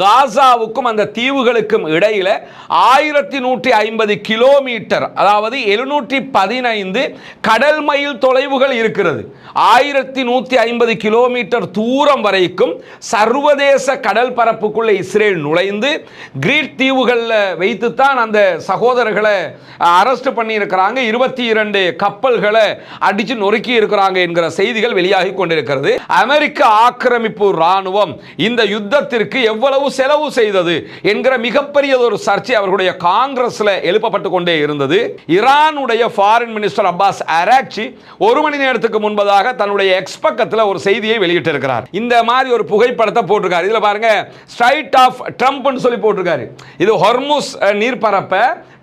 காசாவுக்கும் அந்த தீவுகளுக்கும் இடையில 1150 கிலோமீட்டர், அதாவது 715 கடல் மைல் தொலைவுகள் இருக்கிறது. 1150 கிலோமீட்டர் தூரம் வரைக்கும் சர்வதேச கடல் பரப்புக்குள்ள இஸ்ரேல் நுழைந்து கிரீட் தீவுகளில் வைத்துத்தான் அந்த சகோதரர்களை அரெஸ்ட் பண்ணி இருக்கிறாங்க. 22 கப்பல்களை அடிச்சு நொறுக்கி இருக்கிறாங்க என்கிற செய்திகள் வெளியாகி கொண்டிருக்கிறது. அமெரிக்க ஆக்கிரமிப்பு ராணுவம் இந்த யுத்தத்திற்கு எவ்வளவு செலவு செய்தது என்கிற மிகப்பெரிய ஒரு சர்ச்சை அவர்களுடைய காங்கிரஸ்ல எழுப்பப்பட்டு கொண்டே இருந்தது. ஈரானுடைய ஃபாரின் மினிஸ்டர் அப்பாஸ் அராக்சி ஒரு மணி நேரத்துக்கு முன்பதாக தன்னுடைய எக்ஸ் பக்கத்தில் ஒரு செய்தியை வெளியிட்டு இருக்கிறார். இந்த மாதிரி ஒரு புகைப்படத்தை போட்டிருக்காரு. இதுல பாருங்க, ஸ்ட்ரைட் ஆஃப் ட்ரம்ப்னு சொல்லி போட்டிருக்காரு. இது ஹொர்முஸ் நீர்ப்பரப்ப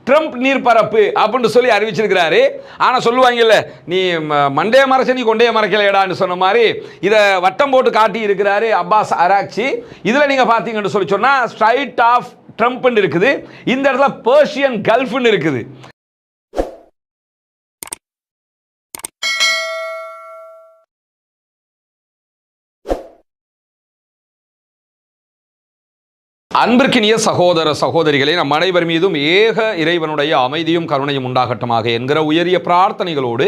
ட்ரம்ப் நீர்ப்பரப்பு அப்படின்னு சொல்லி அறிவிச்சிருக்கிறாரு. ஆனால் சொல்லுவாங்கல்ல, நீ மண்டைய மறைச்ச நீ கொண்டைய மறைக்கலையடான்னு சொன்ன மாதிரி இதை வட்டம் போட்டு காட்டி இருக்கிறாரு அப்பாஸ் அராக்சி. இதில் நீங்கள் பார்த்தீங்கன்னு சொல்லி சொன்னால் ஸ்ட்ரைட் ஆஃப் ட்ரம்ப்னு இருக்குது, இந்த இடத்துல பெர்ஷியன் கல்ஃப்னு இருக்குது. அன்பிற்கினிய சகோதர சகோதரிகளே, நம் அனைவர் மீதும் ஏக இறைவனுடைய அமைதியும் கருணையும் உண்டாகட்டுமாக என்கிற உயரிய பிரார்த்தனைகளோடு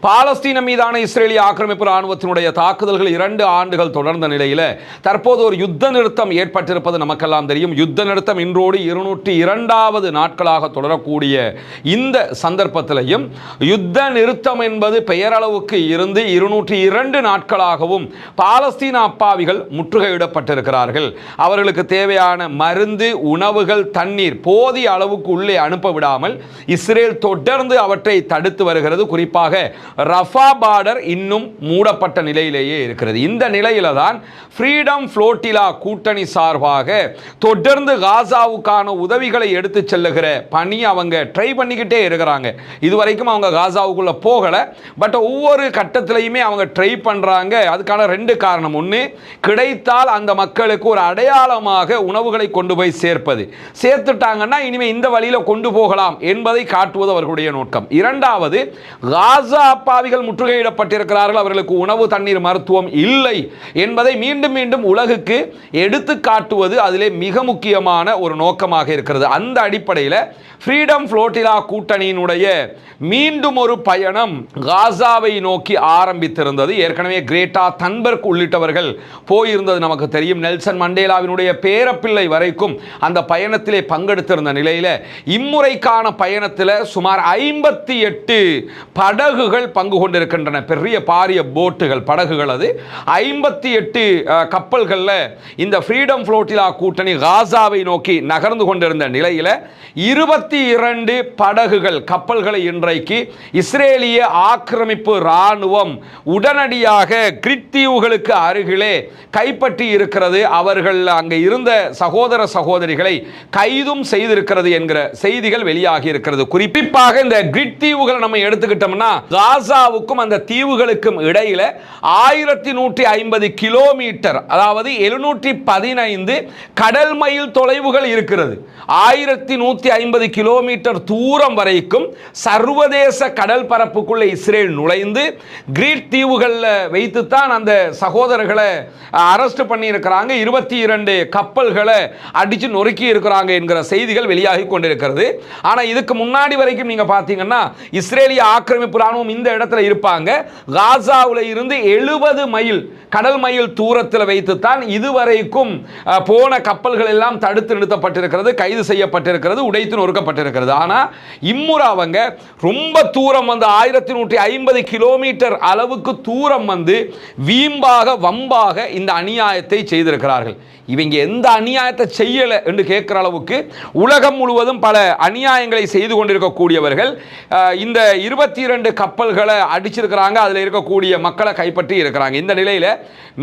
பாலஸ்தீன மீதான இஸ்ரேலிய ஆக்கிரமிப்பு ராணுவத்தினுடைய தாக்குதல்கள் 2 ஆண்டுகள் தொடர்ந்த நிலையில் தற்போது ஒரு யுத்த நிறுத்தம் ஏற்பட்டிருப்பது நமக்கெல்லாம் தெரியும். யுத்த நிறுத்தம் இன்றோடு 202வது நாட்களாக தொடரக்கூடிய இந்த சந்தர்ப்பத்திலையும் யுத்த நிறுத்தம் என்பது பெயரளவுக்கு இருந்து 202 நாட்களாகவும் பாலஸ்தீன அப்பாவிகள் முற்றுகையிடப்பட்டிருக்கிறார்கள். அவர்களுக்கு தேவையான மருந்து, உணவுகள், தண்ணீர் போதிய அளவுக்கு உள்ளே அனுப்ப விடாமல் இஸ்ரேல் தொடர்ந்து அவற்றை தடுத்து வருகிறது. குறிப்பாக ரஃபா பார்டர் இன்னும் மூடப்பட்ட நிலையிலேயே இருக்கிறது. இந்த நிலையில தான் ஃப்ரீடம் ஃப்ளோட்டிலா கூட்டணி சார்பாக தொடர்ந்து காசாவுக்கான உதவிகளை எடுத்து செல்லுகிற பணி அவங்க ட்ரை பண்ணிக்கிட்டே இருக்கிறாங்க. இதுவரைக்கும் அவங்க காசாவுக்குள்ள போகல, பட் ஒவ்வொரு கட்டத்திலையுமே அவங்க ட்ரை பண்றாங்க. அதுக்கான 2 காரணம். ஒன்று, கிடைத்தால் அந்த மக்களுக்கு ஒரு அடையாளமாக உணவுகளை கொண்டு போய் சேர்ப்பது, சேர்த்துட்டாங்கன்னா இனிமே இந்த வழியில கொண்டு போகலாம் என்பதை காட்டுவது அவர்களுடைய நோக்கம். இரண்டாவது, காசா அப்பாவிகள் முற்றுகையிடப்பட்டிருக்கிறார்கள், அவர்களுக்கு உணவு, தண்ணீர், மருத்துவம் இல்லை என்பதை மீண்டும் மீண்டும் உலகுக்கு எடுத்து காட்டுவது அதிலே மிக முக்கியமான ஒரு நோக்கமாக இருக்கிறது. அந்த அடிப்படையில் ஃப்ரீடம் ஃப்ளோட்டிலா கூட்டணியினுடைய மீண்டும் ஒரு பயணம் காசாவை நோக்கி ஆரம்பித்திருந்தது. ஏற்கனவே கிரேட்டா தன்பர்க் உள்ளிட்டவர்கள் போயிருந்தது நமக்கு தெரியும். நெல்சன் மண்டேலாவினுடைய பேரப்பிள்ளை வரைக்கும் அந்த பயணத்திலே பங்கெடுத்திருந்த நிலையில் இம்முறைக்கான பயணத்தில் சுமார் 58 படகுகள் பங்கு கொண்டிருக்கின்றன. பெரிய பாரிய போட்டுகள், படகுகள். அது 58 கப்பல்களில் இந்த ஃப்ரீடம் ஃப்ளோட்டிலா கூட்டணி காசாவை நோக்கி நகர்ந்து கொண்டிருந்த நிலையில் 22 படகுகள், கப்பல்களை இன்றைக்கு இஸ்ரேலிய ஆக்கிரமிப்பு ராணுவம் உடனடியாக கிரீட் தீவுகளுக்கு அருகிலே கைப்பற்றி இருக்கிறது. அவர்கள் அங்கே இருந்த சகோதர சகோதரிகளை கைதும் செய்திருக்கிறது என்கிற செய்திகள் வெளியாகி இருக்கிறது. குறிப்பாக இந்த கிரீட் தீவுகளை நம்ம எடுத்துக்கிட்டோம்னா காசாவுக்கும் அந்த தீவுகளுக்கும் இடையில 1150 கிலோமீட்டர், அதாவது 715 கடல் மைல் தொலைவுகள் இருக்கிறது. 1150 கிலோமீட்டர் தூரம் வரைக்கும் சர்வதேச கடல் பரப்புக்குள்ள இஸ்ரேல் நுழைந்து கிரீட் தீவுகளில் வைத்துத்தான் அந்த சகோதரர்களை அரெஸ்ட் பண்ணி இருக்கிறாங்க. 22 கப்பல்களை அடிச்சு நொறுக்கி இருக்கிறாங்க என்கிற செய்திகள் வெளியாகி கொண்டிருக்கிறது. ஆனால் இதுக்கு முன்னாடி வரைக்கும் நீங்க பார்த்தீங்கன்னா இஸ்ரேலிய ஆக்கிரமிப்பு ராணுவம் இந்த இடத்துல இருப்பாங்க. காசாவில் இருந்து 70 மைல் கடல் மைல் தூரத்தில் வைத்துத்தான் இதுவரைக்கும் போன கப்பல்கள் எல்லாம் தடுத்து நிறுத்தப்பட்டிருக்கிறது, கைது செய்யப்பட்டிருக்கிறது, உடைத்து நொறுக்கப்பட்டிருக்கிறது. ஆனால் இம்முறை அவங்க ரொம்ப தூரம் வந்து 1150 கிலோமீட்டர் அளவுக்கு தூரம் வந்து வீம்பாக வம்பாக இந்த அநியாயத்தை செய்திருக்கிறார்கள். இவங்க எந்த அநியாயத்தை செய்யலை என்று கேட்கிற அளவுக்கு உலகம் முழுவதும் பல அநியாயங்களை செய்து கொண்டிருக்கக்கூடியவர்கள் இந்த 22 கப்பல்களை அடிச்சிருக்கிறாங்க. அதில் இருக்கக்கூடிய மக்களை கைப்பற்றி இருக்கிறாங்க. இந்த நிலையில்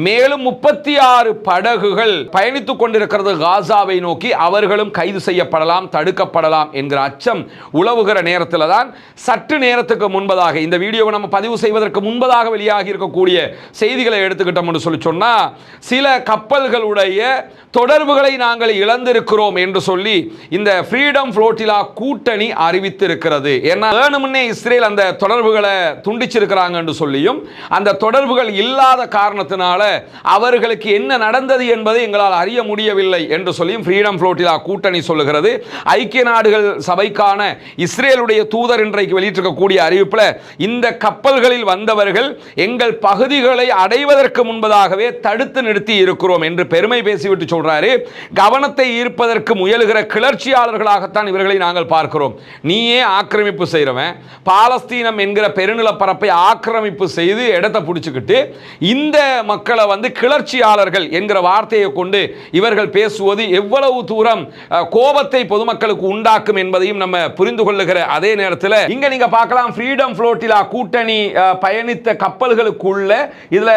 மேலும் 36 படகுகள் பயணித்துக் கொண்டிருக்கிறது காசாவை நோக்கி. அவர்களும் கைது செய்யப்படலாம், தடுக்கப்படலாம் என்கிற அச்சம் உலவுகிற நேரத்தில் தான் சற்று நேரத்துக்கு முன்பதாக, இந்த வீடியோவை நம்ம பதிவு செய்வதற்கு முன்பதாக வெளியாகி இருக்கக்கூடிய செய்திகளை எடுத்துக்கிட்டோம் என்று சொல்லி சொன்னா, சில கப்பல்களுடைய தொடர்புகளை நாங்கள் இழந்திருக்கிறோம் என்று சொல்லி இந்த ஃப்ரீடம் புளோட்டிலா கூட்டணி அறிவித்திருக்கிறது. ஏன்னா வேணும்னே இஸ்ரேல் அந்த தொடர்புகளை துண்டிச்சிருக்கிறாங்க என்று சொல்லியும் அந்த தொடர்புகள் இல்லாத காரணத்தினால அவர்களுக்கு என்ன நடந்தது என்பதை எங்களால் அறிய முடியவில்லை என்று சொல்லியும் ஃப்ரீடம் புளோட்டிலா கூட்டணி சொல்லுகிறது. ஐக்கிய நாடுகள் சபைக்கான இஸ்ரேலுடைய தூதர் இன்றைக்கு வெளியிட்டிருக்கக்கூடிய அறிவிப்பில் இந்த கப்பல்களில் வந்தவர்கள் எங்கள் பகுதிகளை அடைவதற்கு முன்பதாகவே தடுத்து நிறுத்தி இருக்கிறோம் என்று பெருமை பேசிவிட்டு சொல்றாரு. கவனத்தை ஈர்ப்பதற்கு முயலுகிற கிளர்ச்சியாளர்களாகத்தான் இவர்களை நாங்கள் பார்க்கிறோம். நீயே ஆக்கிரமிப்பு செய்கிறவன், பாலஸ்தீனம் என்கிற பெருநிலப்பரப்பை ஆக்கிரமிப்பு செய்து இடத்தை பிடிச்சுக்கிட்டு இந்த மக்களை வந்து கிளர்ச்சியாளர்கள் என்கிற வார்த்தையை கொண்டு இவர்கள் பேசுவது எவ்வளவு தூரம் கோபத்தை பொதுமக்களுக்கு உண்டாக்கும் என்பதையும் நம்ம புரிந்து கொள்ளுகிற அதே நேரத்தில் இங்க நீங்க பார்க்கலாம் ஃப்ரீடம் புளோட்டிலா கூட்டணி பயணித்த கப்பல்களுக்குள்ள இதுல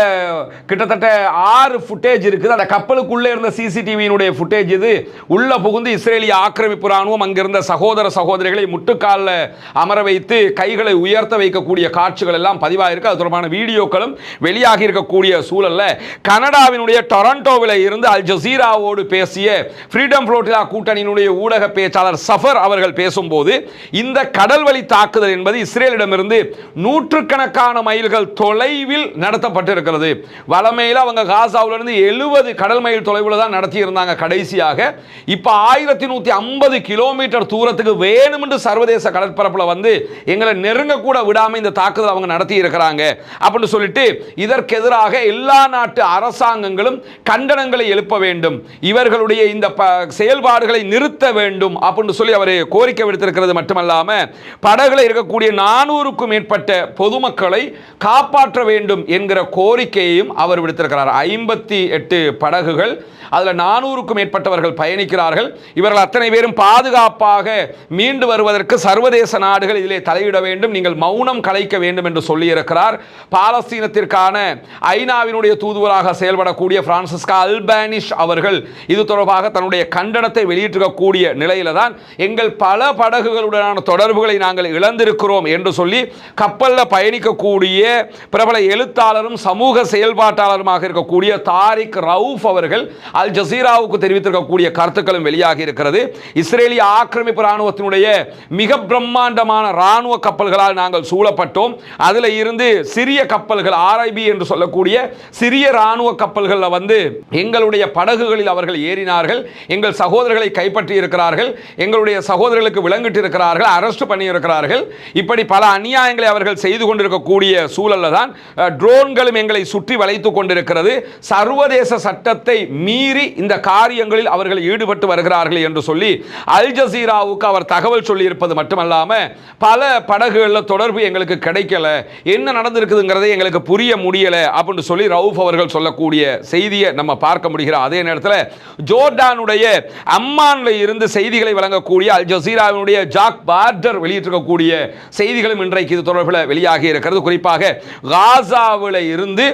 கிட்டத்தட்ட 6 ஃபுட்டேஜ் இருக்குது. அந்த கப்பலுக்குள்ள இருந்த சிசிடிவியினுடைய ஃபுட்டேஜ் இது. உள்ள புகுந்து இஸ்ரேலிய ஆக்கிரமிப்பு ராணுவம் அங்கிருந்த சகோதர சகோதரிகளை முட்டுக்கால அமர வைத்து கைகளை உயர்த்த வைக்கக்கூடிய காட்சிகள் எல்லாம் பதிவாயிருக்கு. அது தொடர்பான வீடியோக்களும் வெளியாகி இருக்கக்கூடிய சூழல்ல கனடாவினுடைய டொரண்டோவில் இருந்து அல் ஜசீராவோடு பேசிய ஃப்ரீடம் புளோட்டிலா கூட்டணியினுடைய ஊடக பேச்சாளர் சஃபர் அவர்கள் பேசும்போது இந்த கடல் வழி தாக்குதல் என்பது இஸ்ரேலிடமிருந்து நூற்றுக்கணக்கான மைல்கள் தொலைவில் நடத்தப்பட்டிருக்கிறது. வளமையில் அவங்க காசாவிலிருந்து 70 கடல் மைல் தொலைவில் தான் நடத்தி இருந்தாங்க கடைசியாக. இப்ப 1150 கிலோமீட்டர் தூரத்துக்கு வேணுமென்று சர்வதேச கடற்பரப்பில் வந்து எங்களை நெருங்க கூட விடாம இந்த தாக்குதல் அவங்க நடத்தி இருக்கிறாங்க அப்படின்னு சொல்லிட்டு இதற்கு எதிராக எல்லா நாட்டு அரசாங்கங்களும் கண்டனங்களை எழுப்ப வேண்டும், இவர்களுடைய இந்த செயல்பாடுகளை நிறுத்த வேண்டும் அப்படின்னு சொல்லி அவர் கோரிக்கை விடுத்திருக்கிறது. மட்டுமல்லாம படகுல இருக்கக்கூடிய 400க்கும் மேற்பட்ட பொதுமக்களை காப்பாற்ற வேண்டும் என்கிற கோரிக்கையையும் அவர் விடுத்திருக்கிறார். 58 படகுகள், அதுல 400க்கும் மேற்பட்டவர்கள் பயணிக்கிறார்கள். இவர்கள் அத்தனை பேரும் பாதுகாப்பாக மீண்டு வருவதற்கு சர்வதேச நாடுகள் இதிலே தலையிட வேண்டும், நீங்கள் மௌனம் கலைக்க வேண்டும் என்று சொல்லியிருக்கிறார். பாலஸ்தீனத்திற்கான ஐநாவினுடைய தூதுவராக செயல்படக்கூடிய பிரான்சிஸ்கா அல்பானிஷ் அவர்கள் இது தொடர்பாக தன்னுடைய கண்டனத்தை வெளியிட்டிருக்கக்கூடிய நிலையில தான் எங்கள் பல படகுகளுடனான தொடர்புகளை நாங்கள் இழந்திருக்கிறோம் என்று சொல்லி கப்பல்ல பயணிக்கக்கூடிய பிரபல எழுத்தாளரும் சமூக செயல்பாட்டாளருமாக இருக்கக்கூடிய தாரிக் ரவுஃப் அவர்கள் அல் ஜசீராவுக்கு தெரிவித்திருக்கக்கூடிய கருத்துக்களும் வெளியாகி இருக்கிறது. இஸ்ரேலிய ஆக்கிரமிப்பு ராணுவத்தினுடைய மிக பிரம்மாண்டமான ராணுவ கப்பல்களால் நாங்கள் சூழப்பட்டோம். அதில் இருந்து சிறிய கப்பல்கள் RIB என்று சொல்லக்கூடிய சிறிய ராணுவ கப்பல்களில் வந்து எங்களுடைய படகுகளில் அவர்கள் ஏறினார்கள், எங்கள் சகோதரர்களை கைப்பற்றி இருக்கிறார்கள், எங்களுடைய சகோதரர்களுக்கு விலங்கிட்டு இருக்கிறார்கள், அரெஸ்ட் பண்ணி இருக்கிறார்கள். இப்படி பல அநியாயங்களை அவர்கள் செய்து கொண்டிருக்கக்கூடிய சூழல்ல தான் ட்ரோன்களும் எங்களை சுற்றி வளைத்துக் கொண்டிருக்கிறது. சர்வதேச சட்டத்தை மீறி இந்த காரியங்களில் அவர்கள் ஈடுபட்டு வருகிறார்கள் என்று சொல்லி அல் ஜசீராவுக்கு அவர் தகவல் சொல்லி இருப்பது மட்டுமல்லாம பல படகுகளில் தொடர்பு எங்களுக்கு கிடைக்கல, என்ன நடந்திருக்குதுங்கிறதை எங்களுக்கு புரிய முடியல அப்படின்னு சொல்லி ரவுஃப் அவர்கள் சொல்லக்கூடிய செய்தியை நம்ம பார்க்க முடிகிற அதே நேரத்தில் ஜோர்டானுடைய அம்மான்ல இருந்து செய்திகளை வழங்கக்கூடிய அல் ஜசீராவினுடைய ஜாக் பார்டர் வெளியிட்டிருக்கக்கூடிய செய்திகளும் இன்றைக்கு இது தொடர்பில் வெளியாகி இருக்கிறது. குறிப்பாக காசாவில் இருந்து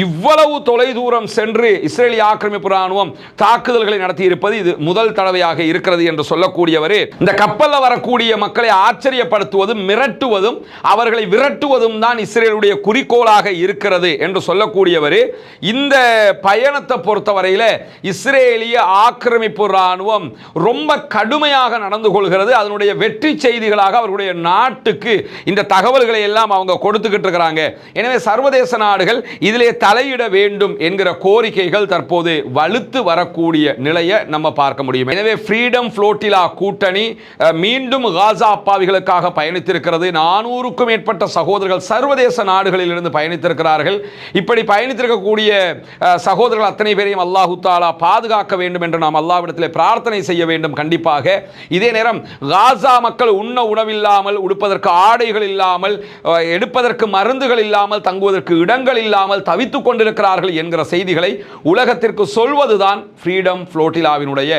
இவ்வளவு தொலைதூரம் சென்று இஸ்ரேலிய ஆக்கிரமிப்பு ராணுவம் தாக்குதல்களை நடத்தி இருப்பது இது முதல் தடவையாக இருக்கிறது என்று சொல்லக்கூடியவர் இந்த கப்பலில் வரக்கூடிய மக்களை ஆச்சரியப்படுத்துவதும் மிரட்டுவதும் அவர்களை விரட்டுவதும் தான் இஸ்ரேலுடைய குறிக்கோளாக இருக்கிறது என்று சொல்லக்கூடியவர் இந்த பயணத்தை பொறுத்தவரையில் இஸ்ரேலிய ஆக்கிரமிப்பு ராணுவம் ரொம்ப கடுமையாக நடந்து கொள்கிறது. அதனுடைய வெற்றி செய்திகளாக அவர்களுடைய நாட்டுக்கு இந்த தகவல்களை எல்லாம் அவங்க கொடுத்துக்கிட்டு இருக்கிறாங்க. எனவே சர்வதேச நாடுகள் இதிலே தலையிட வேண்டும் என்கிற கோரிக்கைகள் தற்போது வலுத்து வரக்கூடிய நிலையை நம்ம பார்க்க முடியும். எனவே ஃப்ரீடம் புளோட்டிலா கூட்டணி மீண்டும் காசா அப்பாவிகளுக்காக பயணித்திருக்கிறது. 400க்கும் மேற்பட்ட சகோதரர்கள் சர்வதேச நாடுகளில் இருந்து பயணித்திருக்கிறார்கள். இப்படி பயணித்திருக்கக்கூடிய சகோதரர்கள் அத்தனை பேரையும் அல்லாஹு தஆலா பாதுகாக்க வேண்டும் என்று நாம் அல்லாஹ்விடத்தில் பிரார்த்தனை செய்ய வேண்டும். கண்டிப்பாக இதே நேரம் காசா மக்கள் உண்ண உணவில்லாமல், உடுப்பதற்கு ஆடைகள் இல்லாமல், எடுப்பதற்கு மருந்துகள் இல்லாமல், தங்குவதற்கு இடங்கள் இல்லாமல் தவித்துக் கொண்டிருக்கிறார்கள் என்கிற செய்திகளை உலகத்திற்கு சொல்வதுதான் ஃப்ரீடம் புளோட்டிலாவினுடைய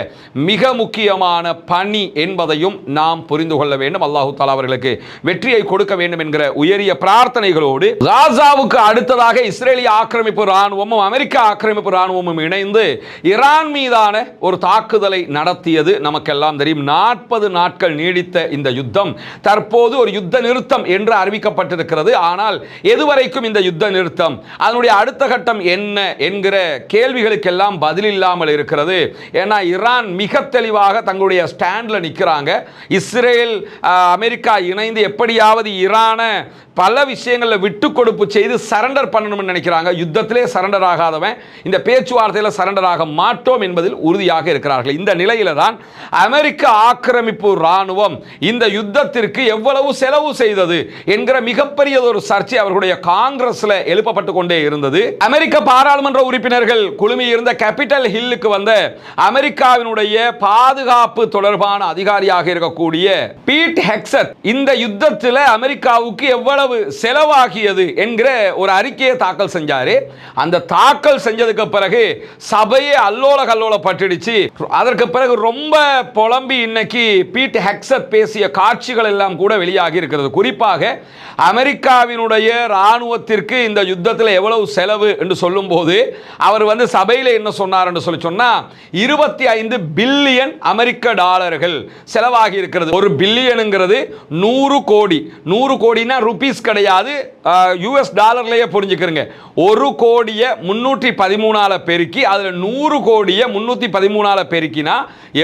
மிக முக்கியமான பணி என்பதையும் நாம் புரிந்து கொள்ள வேண்டும். அல்லாஹு தஆலா அவர்களுக்கு வெற்றியை கொடுக்க வேண்டும் என்கிற உயரிய பிரார்த்தனைகளோடு காசாவுக்கு அடுத்ததாக இஸ்ரேலிய ஆக்கிரமிப்பு ராணுவமும் அமெரிக்க ஆக்கிரமிப்பு ராணுவமும் இணைந்து ஈரான் மீதான ஒரு தாக்குதலை நடத்தியது நமக்கெல்லாம் தெரியும். 40 நாட்கள் நீடித்த இந்த யுத்தம் தற்போது ஒரு யுத்த நிறுத்தம் என்று அறிவிக்கப்பட்டிருக்கிறது. ஆனால் எதுவரைக்கும் இந்த யுத்த நிறுத்தம், அதனுடைய அடுத்த கட்டம் என்ன என்கிற கேள்விகளுக்கெல்லாம் பதில் இல்லாமல் இருக்கிறது. ஏன்னா ஈரான் மிக தெளிவாக தங்களுடைய ஸ்டாண்ட்ல நிற்கிறாங்க. இஸ்ரேல் அமெரிக்கா இணைந்து எப்படியாவது ஈரானை பல விஷயங்களில் விட்டு கொடுப்பு செய்து சரண்டர் பண்ணணும்னு நினைக்கிறாங்க. யுத்தத்திலே சரண்டர் ஆகாதவன் இந்த பேச்சுவார்த்தையில் சரண்டர் ஆக மாட்டோம் என்பதில் உறுதியாக இருக்கிறார்கள். இந்த நிலையில தான் அமெரிக்க ஆக்கிரமிப்பு ராணுவம் இந்த யுத்தத்திற்கு எவ்வளவு செலவு செய்தது என்கிற மிகப்பெரிய ஒரு சர்ச்சை அவர்களுடைய காங்கிரஸ்ல எழுப்பப்பட்டு கொண்டே இருந்தது. அமெரிக்க பாராளுமன்ற உறுப்பினர்கள் குழுமி இருந்த கேபிட்டல் ஹில்லுக்கு வந்த அமெரிக்காவினுடைய பாதுகாப்பு தொடர்பான அதிகாரியாக இருக்கக்கூடிய பீட் ஹெக்ஸட் இந்த யுத்தத்தில் அமெரிக்காவுக்கு எவ்வளவு செலவாகியது என்கிற ஒரு அறிக்கையை தாக்கல் செஞ்சாரு. அந்த தாக்கல் செஞ்சதுக்கு பிறகு சபையே அல்லோல கல்லோல பட்டுடுச்சு. அதற்கு பிறகு ரொம்ப புலம்பி இன்னைக்கு பீட் ஹெக்ஸட் பேசிய காட்சிகள் எல்லாம் கூட வெளியாகி இருக்கிறது. குறிப்பாக அமெரிக்காவினுடைய ராணுவத்திற்கு இந்த யுத்தத்தில் எவ்வளவு செலவு என்று சொல்லும் போது அவர் சபையில் என்ன சொன்னார் என்று சொன்னா 25 பில்லியன் அமெரிக்க டாலர்கள் செலவாகி இருக்கிறது. ஒரு பில்லியனுங்கிறது 100 கோடி. 100 கோடினா ருபீஸ் கிடையாது, யுஎஸ் டாலர்லயே புரிஞ்சுக்கிறங்க. 1 கோடியை 313 பெருக்கி அதுல 100 கோடியை 313 பெருக்கினா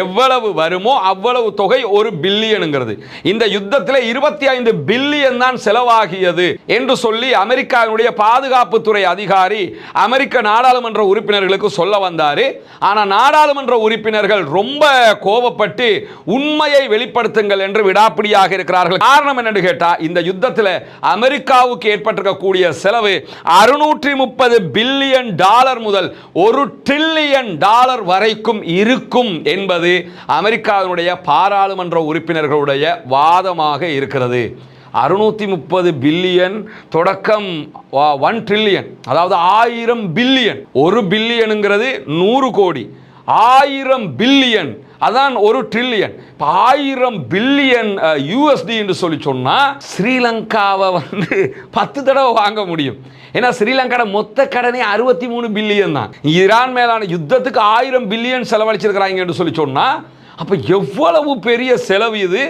எவ்வளவு வருமோ அவ்வளவு தொகை ஒரு பில்லியனுங்கிறது. இந்த யுத்தத்தில் 25 பில்லியன் தான் செலவாகியது என்று சொல்லி அமெரிக்காவுடைய பாதுகாப்புத்துறை அதிகாரி அமெரிக்க நாடாளுமன்ற உறுப்பினர்களுக்கு சொல்ல வந்தாரு. ஆனா நாடாளுமன்ற உறுப்பினர்கள் ரொம்ப கோபப்பட்டு உண்மையை வெளிப்படுத்துங்கள் என்று விடாப்பிடியாக இருக்கிறார்கள். காரணம் என்னன்னு கேட்டா இந்த யுத்தத்தில் அமெரிக்காவுக்கு ஏற்பட்டிருக்கக்கூடிய செலவு 630 பில்லியன் டாலர் முதல் 1 டிரில்லியன் டாலர் வரைக்கும் இருக்கும் என்பது அமெரிக்காவினுடைய பாராளுமன்ற உறுப்பினர்களுடைய வாதமாக இருக்கிறது. 630 பில்லியன் தொடக்கம் 1 டிரில்லியன், அதாவது 1000 பில்லியன். 1 பில்லியனுங்கிறது 100 கோடி, 1000 பில்லியன் அதான் 1 டிரில்லியன். 1000 பில்லியன் யூஎஸ்டி என்று சொல்லி சொன்னா ஸ்ரீலங்காவை 10 தடவை வாங்க முடியும். ஏன்னா ஸ்ரீலங்கா மொத்த கடனே 63 பில்லியன் தான். ஈரான் மேலான யுத்தத்துக்கு 1000 பில்லியன் செலவழிச்சிருக்கிறாங்க என்று சொல்லி சொன்னா அப்ப எவ்வளவு பெரிய செலவு இது.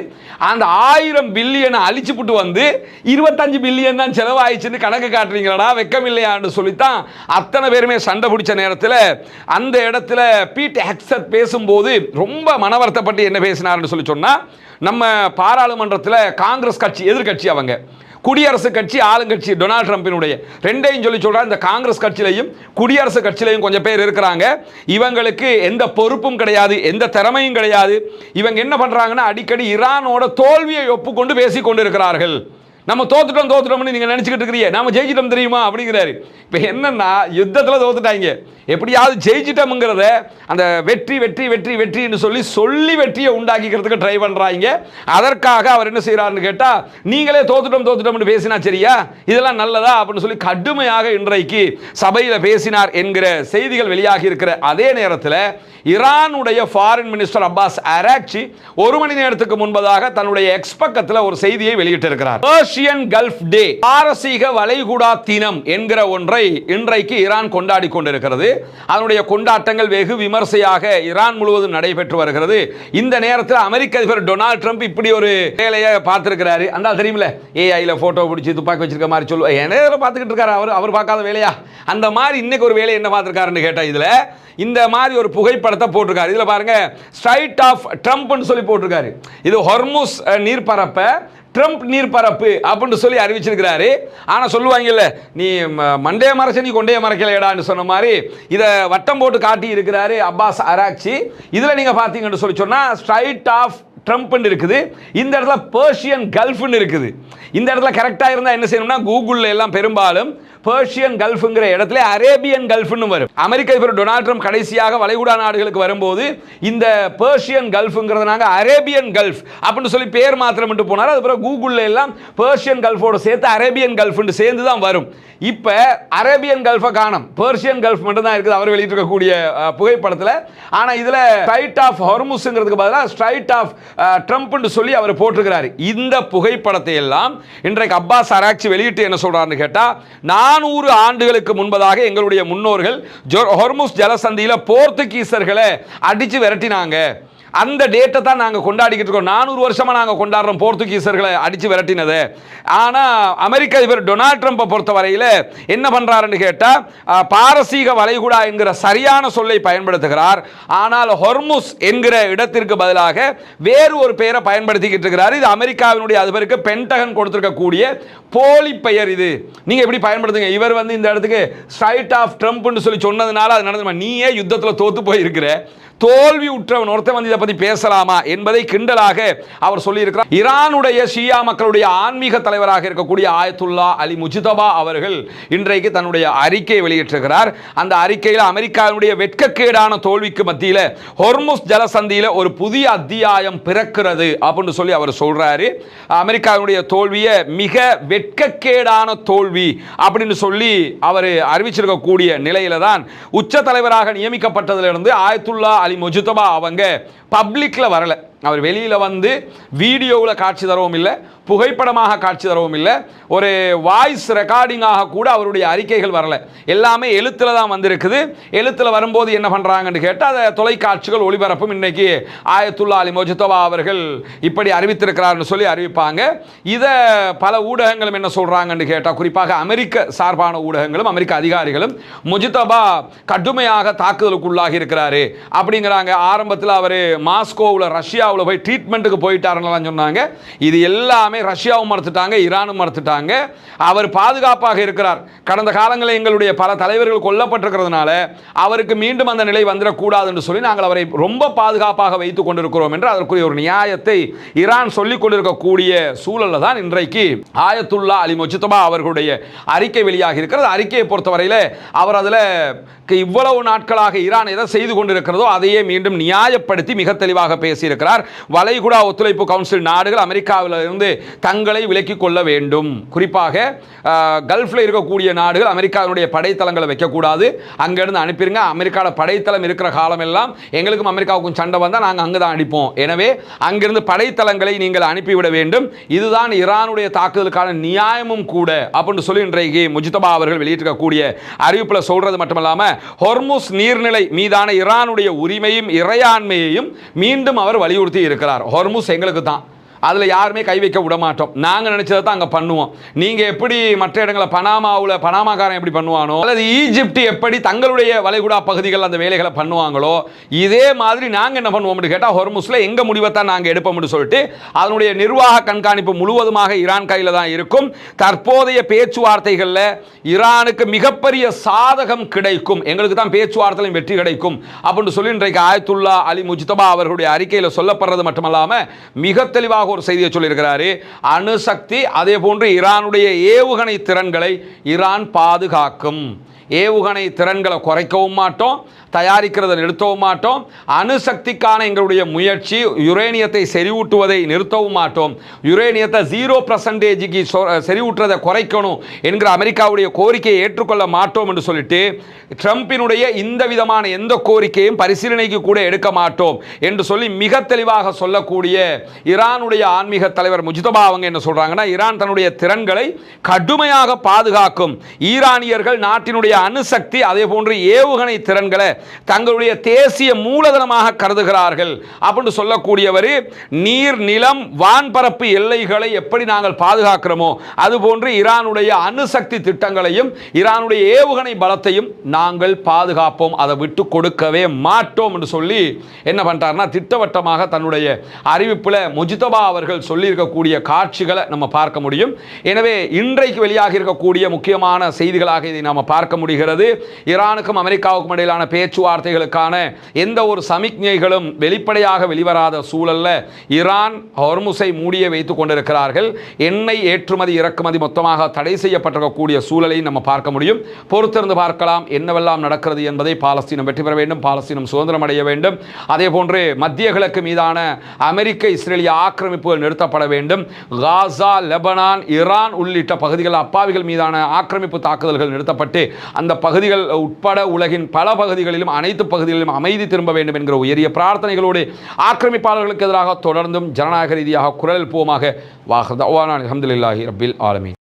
அந்த 1000 பில்லியனை அழிச்சுட்டு 25 பில்லியன் தான் செலவாயிடுச்சுன்னு கணக்கு காட்டுறீங்களா, வெக்கம் இல்லையான்னு சொல்லித்தான் அத்தனை பேருமே சண்டை பிடிச்ச நேரத்தில் அந்த இடத்துல பீட் ஹெக்ஸட் பேசும்போது ரொம்ப மனவருத்தப்பட்டு என்ன பேசினார்னு சொல்லி சொன்னா, நம்ம பாராளுமன்றத்தில் காங்கிரஸ் கட்சி எதிர்கட்சி, அவங்க குடியரசு கட்சி ஆளுங்கட்சி டொனால்ட் ட்ரம்பினுடைய ரெண்டையும் சொல்லி சொல்றாங்க. இந்த காங்கிரஸ் கட்சியிலையும் குடியரசு கட்சியிலையும் கொஞ்சம் பேர் இருக்கிறாங்க. இவங்களுக்கு எந்த பொறுப்பும் கிடையாது, எந்த திறமையும் கிடையாது. இவங்க என்ன பண்றாங்கன்னா அடிக்கடி ஈரானோட தோல்வியை ஒப்புக்கொண்டு பேசிக் கொண்டு இருக்கிறார்கள். நம்ம தோத்துட்டோம்னு நீங்க நினைச்சுக்கிட்டு இருக்கிறீங்க, நாம ஜெயிச்சிட்டோம் தெரியுமா அப்படிங்கிறாரு. இப்போ என்னன்னா யுத்தத்தில் தோத்துட்டாங்க, எப்படியாவது ஜெயிச்சிட்டோம்ங்கிறத அந்த வெற்றி வெற்றி வெற்றி வெற்றின்னு சொல்லி வெற்றியை உண்டாக்கிக்கிறதுக்கு ட்ரை பண்றாங்க. அதற்காக அவர் என்ன செய்யறாருன்னு கேட்டா, நீங்களே தோத்துட்டோம்னு பேசினா சரியா, இதெல்லாம் நல்லதா அப்படின்னு சொல்லி கடுமையாக இன்றைக்கு சபையில் பேசினார் என்கிற செய்திகள் வெளியாகி இருக்கிற அதே நேரத்தில் ஈரானுடைய ஃபாரின் மினிஸ்டர் அப்பாஸ் அராக்சி 1 மணி நேரத்துக்கு முன்பதாக தன்னுடைய எக்ஸ் பக்கத்தில் ஒரு செய்தியை வெளியிட்டிருக்கிறார். பெர்ஷியன் கல்ஃப் டே, பாரசீக வளைகுடா தினம் என்கிற ஒன்றை இன்றைக்கு ஈரான் கொண்டாடி கொண்டிருக்கிறது. அதனுடைய கொண்டாட்டங்கள் வெகு விமர்சையாக ஈரான் முழுவதும் நடைபெற்று வருகிறது. இந்த நேரத்தில் அமெரிக்க அதிபர் டொனால்ட் ட்ரம்ப் இப்படி ஒரு வேலையை பார்த்திருக்கிறாரு. அந்த தெரியுமில்ல, ஏஐல போட்டோ பிடிச்சி துப்பாக்கி வச்சிருக்க மாதிரி சொல்லுவோம், என்ன பார்த்துக்கிட்டு இருக்காரு அவர் பார்க்காத வேலையா, அந்த மாதிரி இன்னைக்கு ஒரு வேலையை என்ன பார்த்திருக்காருன்னு கேட்டா இதுல இந்த மாதிரி ஒரு புகைப்படத்தை போட்டிருக்காரு. இதுல பாருங்க, ஸ்ட்ரைட் ஆஃப் ட்ரம்ப்னு சொல்லி போட்டிருக்காரு. இது ஹொர்முஸ் நீர்ப்பரப்ப ட்ரம்ப் நீர்ப்பரப்பு அப்படின்னு சொல்லி அறிவிச்சிருக்கிறாரு. ஆனால் சொல்லுவாங்கல்ல, நீ மண்டைய மறைச்ச நீ கொண்டைய மறைக்கலையடான்னு சொன்ன மாதிரி இதை வட்டம் போட்டு காட்டி இருக்கிறாரு அப்பாஸ் அராக்சி. இதில் நீங்கள் பார்த்தீங்கன்னு சொல்லி சொன்னால் ஸ்ட்ரைட் ஆஃப் ட்ரம்ப்னு இருக்குது, இந்த இடத்துல பெர்ஷியன் கல்ஃப்னு இருக்குது. இந்த இடத்துல கரெக்டாக இருந்தால் என்ன செய்யணும்னா கூகுளில் எல்லாம் பெரும்பாலும் பெர்ஷியன் கல்ஃப்ங்கிற இடத்துல அரேபியன் கல்ஃப்னு வரும். அமெரிக்க அதிபர் டொனால்ட் ட்ரம்ப் கடைசியாக வளைகுடா நாடுகளுக்கு வரும்போது இந்த பெர்ஷியன் கல்ஃப்ங்கிறத நாங்கள் அரேபியன் கல்ஃப் அப்படின்னு சொல்லி பேர் மாத்திரம் போனார். அதுக்கப்புறம் கூகுளில் எல்லாம் பெர்ஷியன் கல்ஃபோட சேர்த்து அரேபியன் கல்ஃப்னு சேர்ந்து தான் வரும். இப்போ அரேபியன் கல்ஃபை காணும், பெர்ஷியன் கல்ஃப் மட்டும் தான் இருக்குது அவர் வெளியிட்டிருக்கக்கூடிய புகைப்படத்தில். ஆனால் இதில் ஸ்ட்ரைட் ஆஃப் ஹொர்முஸ்ங்கிறதுக்கு பதிலாக ஸ்ட்ரைட் ஆஃப் ட்ரம்ப்னு சொல்லி அவர் போட்டிருக்கிறாரு. இந்த புகைப்படத்தை எல்லாம் இன்றைக்கு அப்பாஸ் அராக்சி வெளியிட்டு என்ன சொல்றாருன்னு கேட்டால், 400 ஆண்டுகளுக்கு முன்பதாக எங்களுடைய முன்னோர்கள் ஹொர்முஸ் ஜலசந்தியில் போர்த்துகீசர்களை அடித்து விரட்டினாங்க. அந்த டேட்டை தான் நாங்கள் கொண்டாடிக்கிட்டு இருக்கோம். 400 வருஷமாக நாங்கள் கொண்டாடுறோம் போர்த்துகீசர்களை அடித்து விரட்டினது. ஆனால் அமெரிக்க அதிபர் டொனால்ட் ட்ரம்பை பொறுத்தவரையில் என்ன பண்ணுறாருன்னு கேட்டால் பாரசீக வளைகுடா என்கிற சரியான சொல்லை பயன்படுத்துகிறார். ஆனால் ஹொர்முஸ் என்கிற இடத்திற்கு பதிலாக வேறு ஒரு பெயரை பயன்படுத்திக்கிட்டு இருக்கிறார். இது அமெரிக்காவினுடைய அதிபருக்கு பென்டகன் கொடுத்திருக்கக்கூடிய போலி பெயர். இது நீங்கள் எப்படி பயன்படுத்துங்க? இவர் இந்த இடத்துக்கு ஸ்ட்ரைட் ஆஃப் ட்ரம்ப்னு சொல்லி சொன்னதுனால அது நடந்துமா? நீயே யுத்தத்தில் தோத்து போயிருக்கிற தோல்வி உற்றவன் ஒருத்தன் இதை பற்றி பேசலாமா என்பதை கிண்டலாக அவர் சொல்லியிருக்கிறார். ஈரானுடைய ஷியா மக்களுடைய ஆன்மீக தலைவராக இருக்கக்கூடிய ஆயத்துல்லா அலி முஜ்தபா அவர்கள் இன்றைக்கு தன்னுடைய அறிக்கையை வெளியிட்டிருக்கிறார். அந்த அறிக்கையில் அமெரிக்காவினுடைய வெட்கக்கேடான தோல்விக்கு மத்தியில் ஹொர்முஸ் ஜலசந்தியில் ஒரு புதிய அத்தியாயம் பிறக்கிறது அப்படின்னு சொல்லி அவர் சொல்றாரு. அமெரிக்காவினுடைய தோல்வியை மிக வெட்கக்கேடான தோல்வி அப்படின்னு சொல்லி அவர் அறிவிச்சிருக்கக்கூடிய நிலையில தான் உச்ச தலைவராக நியமிக்கப்பட்டதிலிருந்து ஆயத்துல்லா அலி முஜ்தபா அவங்க பப்ளிக்ல வரல. அவர் வெளியில வீடியோவில் காட்சி தரவும் இல்லை, புகைப்படமாக காட்சி தரவும் இல்லை, ஒரு வாய்ஸ் ரெக்கார்டிங்காக கூட அவருடைய அறிக்கைகள் வரல. எல்லாமே எழுத்துல தான் வந்திருக்குது. எழுத்துல வரும்போது என்ன பண்றாங்கன்னு கேட்டால் அதை தொலைக்காட்சிகள் ஒளிபரப்பும். இன்னைக்கு ஆயத்துல்லா அலி முஜ்தபா அவர்கள் இப்படி அறிவித்திருக்கிறார்னு சொல்லி அறிவிப்பாங்க. இதை பல ஊடகங்களும் என்ன சொல்றாங்கன்னு கேட்டால், குறிப்பாக அமெரிக்க சார்பான ஊடகங்களும் அமெரிக்க அதிகாரிகளும் முஜ்தபா கடுமையாக தாக்குதலுக்குள்ளாகி இருக்கிறாரு அப்படிங்கிறாங்க. ஆரம்பத்தில் அவர் மாஸ்கோவில் ரஷ்யாவில் போய் ட்ரீட்மெண்ட்டுக்கு போயிட்டாருன்னு சொன்னாங்க. இது எல்லாமே ரஷ்யாவும் மறுத்துட்டாங்க, ஈரானும் மறுத்துட்டாங்க. அவர் பாதுகாப்பாக இருக்கிறார். கடந்த காலங்களில் எங்களுடைய பல தலைவர்கள் கொல்லப்பட்டிருக்கிறதுனால அவருக்கு மீண்டும் அந்த நிலை வந்துடக்கூடாது என்று சொல்லி நாங்கள் அவரை ரொம்ப பாதுகாப்பாக வைத்துக் கொண்டிருக்கிறோம் என்று அதற்குரிய ஒரு நியாயத்தை ஈரான் சொல்லிக் கொண்டிருக்கக்கூடிய சூழலில் தான் இன்றைக்கு ஆயத்துல்லா அலி முஜ்தபா அவர்களுடைய அறிக்கை வெளியாகி இருக்கிறது. அறிக்கையை பொறுத்தவரையில் அவர் அதில் இவ்வளவு நாட்களாக ஈரான் எதை செய்து கொண்டிருக்கிறதோ அதையே மீண்டும் நியாயப்படுத்தி மிக தெளிவாக பேசியிருக்கிறார். வளைகுடா ஒத்துழைப்பு கவுன்சில் நாடுகள் அமெரிக்காவில் இருந்து தங்களை விலக்கிக் கொள்ள வேண்டும். குறிப்பாக கல்ஃபில் இருக்கக்கூடிய நாடுகள் அமெரிக்காவுடைய படைத்தளங்களை வைக்கக்கூடாது, அங்கிருந்து அனுப்பிடுங்க. அமெரிக்காவில் படைத்தளம் இருக்கிற காலம் எல்லாம் எங்களுக்கும் அமெரிக்காவுக்கும் சண்டை வந்தால் நாங்கள் அங்கே தான் அடிப்போம். எனவே அங்கிருந்து படைத்தளங்களை நீங்கள் அனுப்பிவிட வேண்டும். இதுதான் ஈரானுடைய தாக்குதலுக்கான நியாயமும் கூட அப்படின்னு சொல்லி இன்றைக்கு முஜ்தபா அவர்கள் வெளியிட்டிருக்கக்கூடிய அறிவிப்பில் சொல்றது மட்டுமல்லாமல் ஹொர்முஸ் நீர்நிலை மீதான ஈரானுடைய உரிமையும் இறையாண்மையையும் மீண்டும் அவர் வலியுறுத்தி இருக்கிறார். ஹொர்முஸ் எங்களுக்கு தான், அதில் யாருமே கை வைக்க விட மாட்டோம், நாங்கள் நினைச்சதை தான் அங்கே பண்ணுவோம். நீங்கள் எப்படி மற்ற இடங்களில் பனாமாக்காரன் எப்படி பண்ணுவானோ அல்லது ஈஜிப்ட் எப்படி தங்களுடைய வளைகுடா பகுதிகள் அந்த வேலைகளை பண்ணுவாங்களோ இதே மாதிரி நாங்கள் என்ன பண்ணுவோம்னு கேட்டால் ஹொர்முஸில் எங்கள் முடிவை தான் நாங்கள் எடுப்போம்னு சொல்லிட்டு அதனுடைய நிர்வாக கண்காணிப்பு முழுவதுமாக ஈரான் கையில் தான் இருக்கும். தற்போதைய பேச்சுவார்த்தைகளில் ஈரானுக்கு மிகப்பெரிய சாதகம் கிடைக்கும், எங்களுக்கு தான் பேச்சுவார்த்தையில் வெற்றி கிடைக்கும் அப்படின்னு சொல்லி இன்றைக்கு ஆயத்துல்லா அலி முஜ்தபா அவர்களுடைய அறிக்கையில் சொல்லப்படுறது மட்டுமல்லாமல் மிக தெளிவாக ஒரு செய்தியை சொல்லியிருக்கிறாரு. அணுசக்தி அதே போன்று ஈரானுடைய ஏவுகணை திறன்களை ஈரான் பாதுகாக்கும். ஏவுகணை திறன்களை குறைக்கவும் மாட்டோம், தயாரிக்கிறதை நிறுத்தவும் மாட்டோம். அணுசக்திக்கான எங்களுடைய முயற்சி யுரேனியத்தை செறிவூட்டுவதை நிறுத்தவும் மாட்டோம். யுரேனியத்தை 0%க்கு செறிவூட்டுறதை குறைக்கணும் என்கிற அமெரிக்காவுடைய கோரிக்கையை ஏற்றுக்கொள்ள மாட்டோம் என்று சொல்லிட்டு ட்ரம்பினுடைய இந்த விதமான எந்த கோரிக்கையும் பரிசீலனைக்கு கூட எடுக்க மாட்டோம் என்று சொல்லி மிக தெளிவாக சொல்லக்கூடிய ஈரானுடைய ஆன்மீக தலைவர் முஜ்தபா அவங்க என்ன சொல்றாங்கன்னா, ஈரான் தன்னுடைய திறன்களை கடுமையாக பாதுகாக்கும். ஈரானியர்கள் நாட்டினுடைய அணுசக்தி அதே போன்று ஏவுகணை திறன்களை தங்களுடைய தேசிய மூலதனமாக கருதுகிறார்கள் அப்படின்னு சொல்லக்கூடியவர். நீர், நிலம், வான்பரப்பு எல்லைகளை எப்படி நாங்கள் பாதுகாக்கிறோமோ அதுபோன்று ஈரானுடைய அணுசக்தி திட்டங்களையும் ஈரானுடைய ஏவுகணை பலத்தையும் நாங்கள் பாதுகாப்போம், அதை விட்டு கொடுக்கவே மாட்டோம் என்று சொல்லி என்ன பண்றாருன்னா திட்டவட்டமாக தன்னுடைய அறிவிப்பில் முஜ்தபா அவர்கள் சொல்லியிருக்கக்கூடிய காட்சிகளை நம்ம பார்க்க முடியும். எனவே இன்றைக்கு வெளியாக இருக்கக்கூடிய முக்கியமான செய்திகளாக இதை நாம் பார்க்க முடிகிறது. ஈரானுக்கும் அமெரிக்காவுக்கும் இடையிலான பேச்சுவார்த்தைகளுக்கான எந்த ஒரு சமிக்ஞைகளும் வெளிப்படையாக வெளிவராத சூழல்ல ஈரான் ஹொர்முஸை மூடிய வைத்துக் கொண்டிருக்கிறார்கள். எண்ணெய் ஏற்றுமதி இறக்குமதி மொத்தமாக தடை செய்யப்பட்டிருக்கக்கூடிய சூழலை நம்ம பார்க்க முடியும். பொறுத்திருந்து பார்க்கலாம் என்னவெல்லாம் நடக்கிறது என்பதை. பாலஸ்தீனம் வெற்றி பெற வேண்டும், பாலஸ்தீனம் சுதந்திரம் அடைய வேண்டும். அதே போன்று மத்திய கிழக்கு மீதான அமெரிக்க இஸ்ரேலிய ஆக்கிரமிப்புகள் நிறுத்தப்பட வேண்டும். காசா, லெபனான், ஈரான் உள்ளிட்ட பகுதிகள் அப்பாவிகள் மீதான ஆக்கிரமிப்பு தாக்குதல்கள் நிறுத்தப்பட்டு அந்த பகுதிகள் உட்பட உலகின் பல பகுதிகளிலும் அனைத்து பகுதிகளிலும் அமைதி திரும்ப வேண்டும் என்கிற உயரிய பிரார்த்தனைகளோடு ஆக்கிரமிப்பாளர்களுக்கு எதிராக தொடர்ந்தும் ஜனநாயக ரீதியாக குரல் எழுப்புவோமாக. வாஹ் தஅவானா அல்ஹம்துலில்லாஹி ரப்பில் ஆலமீன்.